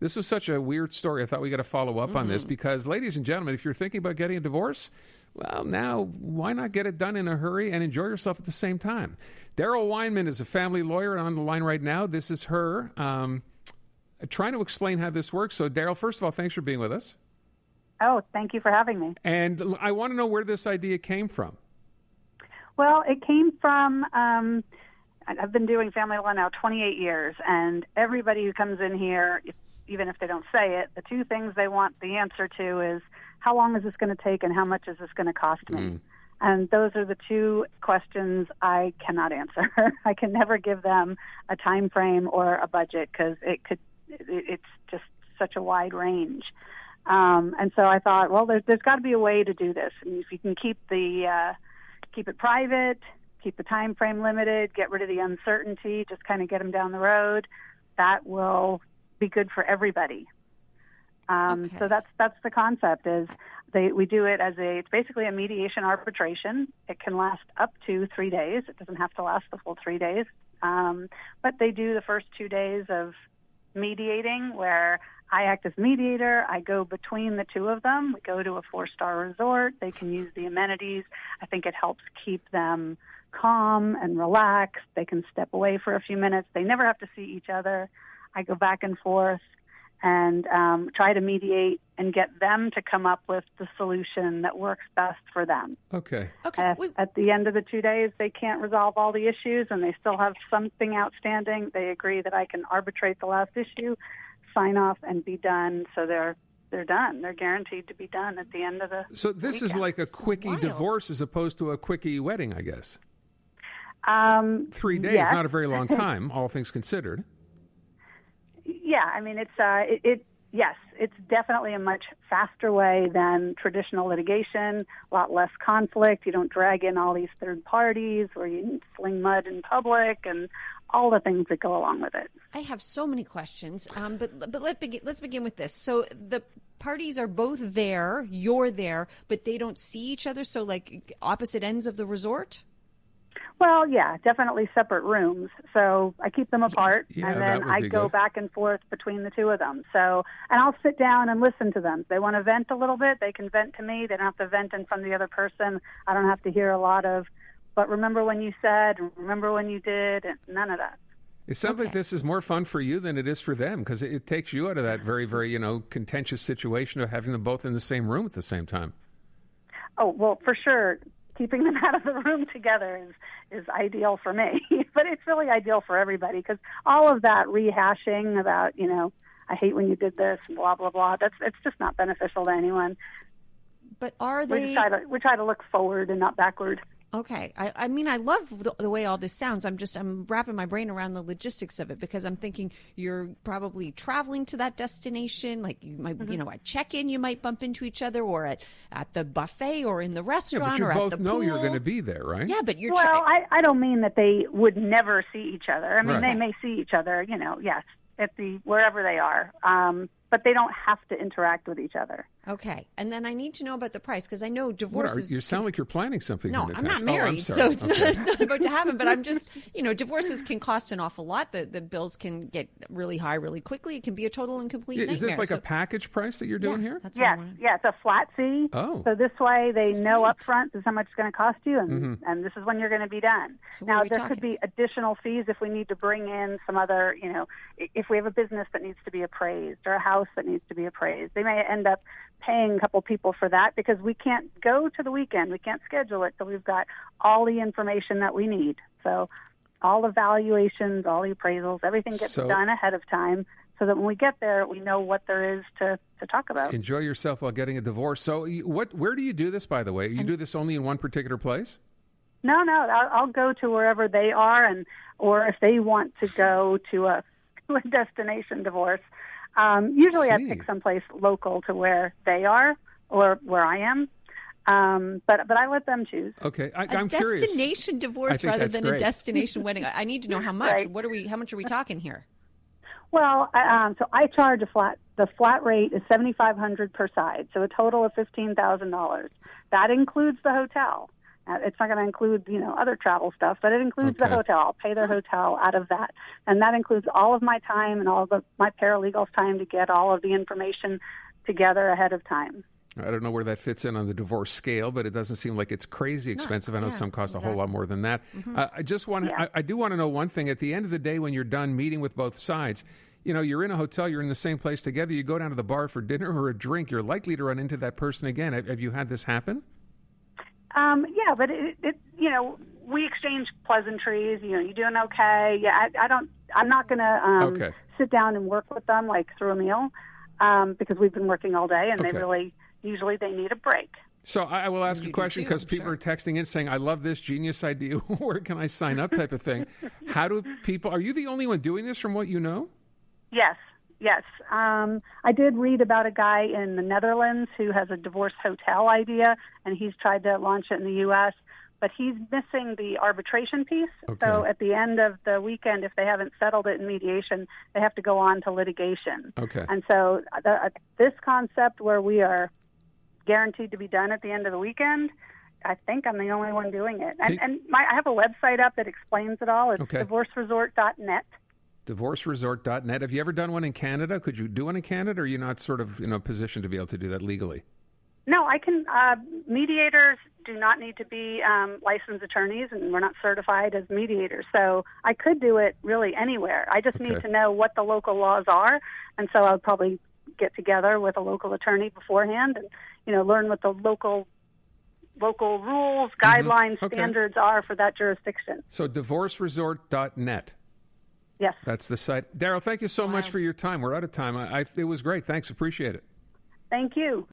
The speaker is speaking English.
This was such a weird story. I thought we got to follow up on this because, ladies and gentlemen, if you're thinking about getting a divorce, well, now why not get it done in a hurry and enjoy yourself at the same time? DARYL WEINMAN is a family lawyer on the line right now. This is her trying to explain how this works. So, DARYL, first of all, thanks for being with us. Oh, thank you for having me. And I want to know where this idea came from. Well, it came from, I've been doing family law now 28 years, and everybody who comes in here, even if they don't say it, the two things they want the answer to is, how long is this going to take and how much is this going to cost me? And those are the two questions I cannot answer. I can never give them a time frame or a budget because it's just such a wide range. And so I thought, well, there's got to be a way to do this. And if you can keep it private, keep the time frame limited, get rid of the uncertainty, just kind of get them down the road, that will be good for everybody. So that's the concept. Is we do it as it's basically a mediation arbitration. It can last up to 3 days. It doesn't have to last the full 3 days. But they do the first 2 days of mediating where I act as mediator. I go between the two of them. We go to a 4-star resort. They can use the amenities. I think it helps keep them calm and relaxed. They can step away for a few minutes. They never have to see each other. I go back and forth and try to mediate and get them to come up with the solution that works best for them. Okay. At the end of the 2 days, they can't resolve all the issues and they still have something outstanding. They agree that I can arbitrate the last issue, sign off, and be done. So they're done. They're guaranteed to be done at the end of the So this weekend. is like a quickie divorce as opposed to a quickie wedding, I guess. 3 days, yes. Not a very long time, all things considered. Yeah, I mean, yes, it's definitely a much faster way than traditional litigation, a lot less conflict. You don't drag in all these third parties or you fling mud in public and all the things that go along with it. I have so many questions, but let's begin with this. So the parties are both there, you're there, but they don't see each other, so like opposite ends of the resort? Well, yeah, definitely separate rooms. So I keep them apart, Yeah, and then I go good. back and forth between the two of them. So, and I'll sit down and listen to them. If they want to vent a little bit, they can vent to me. They don't have to vent in front of the other person. I don't have to hear a lot of, but remember when you said, remember when you did, and none of that. It sounds like this is more fun for you than it is for them because it takes you out of that very, very, contentious situation of having them both in the same room at the same time. Oh, well, for sure. Keeping them out of the room together is ideal for me, but it's really ideal for everybody because all of that rehashing about, I hate when you did this and blah, blah, blah, it's just not beneficial to anyone. But are they... We try to look forward and not backward. Okay. I mean, I love the way all this sounds. I'm wrapping my brain around the logistics of it because I'm thinking you're probably traveling to that destination. Like you might, at check-in, you might bump into each other or at the buffet or in the restaurant or at the pool. But you both know you're going to be there, right? Yeah, but you're... Well, I don't mean that they would never see each other. I mean, Right. They may see each other, yes, at wherever they are. But they don't have to interact with each other. Okay. And then I need to know about the price because I know divorces... You sound like you're planning something. No, here, I'm not Natasha. married, I'm sorry. so it's not about to happen. But I'm just, divorces can cost an awful lot. The bills can get really high really quickly. It can be a total and complete nightmare. Is this like a package price that you're doing here? That's what I wanted. Yeah, it's a flat fee. Oh. So this way they know great. up front this is how much it's going to cost you, and this is when you're going to be done. So what now, are we there talking? could be additional fees if we need to bring in some other, if we have a business that needs to be appraised or a house that needs to be appraised. They may end up paying a couple people for that because we can't go to the weekend. We can't schedule it till we've got all the information that we need. So all the valuations, all the appraisals, everything gets done ahead of time so that when we get there, we know what there is to talk about. Enjoy yourself while getting a divorce. So where do you do this, by the way? You do this only in one particular place? No, I'll go to wherever they are, or if they want to go to a destination divorce. Usually I pick someplace local to where they are or where I am. But I let them choose. Okay, I'm curious. A destination divorce rather than great. A destination wedding. I need to know how much. Right. How much are we talking here? Well, so I charge the flat rate is $7,500 per side, so a total of $15,000. That includes the hotel. It's not going to include, other travel stuff, but it includes the hotel. I'll pay their hotel out of that. And that includes all of my time and all of my paralegal's time to get all of the information together ahead of time. I don't know where that fits in on the divorce scale, but it doesn't seem like it's crazy expensive. I know some cost a whole lot more than that. I do want to know one thing. At the end of the day, when you're done meeting with both sides, you're in a hotel, you're in the same place together, you go down to the bar for dinner or a drink, you're likely to run into that person again. Have you had this happen? Yeah, but we exchange pleasantries. You doing okay? Yeah, I'm not going to sit down and work with them like through a meal because we've been working all day, and usually they need a break. So I will ask a question because people are texting in saying, I love this genius idea. Where can I sign up type of thing? How do people, are you the only one doing this from what you know? Yes. I did read about a guy in the Netherlands who has a divorce hotel idea, and he's tried to launch it in the U.S., but he's missing the arbitration piece. Okay. So at the end of the weekend, if they haven't settled it in mediation, they have to go on to litigation. Okay. And so this concept where we are guaranteed to be done at the end of the weekend, I think I'm the only one doing it. And I have a website up that explains it all. It's divorceresort.net. Divorceresort.net. Have you ever done one in Canada? Could you do one in Canada, or are you not sort of in a position to be able to do that legally? No, I can. Mediators do not need to be licensed attorneys, and we're not certified as mediators. So I could do it really anywhere. I just need to know what the local laws are, and so I would probably get together with a local attorney beforehand and, learn what the local rules, guidelines, standards are for that jurisdiction. So divorceresort.net. Yes. That's the site. DARYL, thank you so much for your time. We're out of time. It was great. Thanks. Appreciate it. Thank you.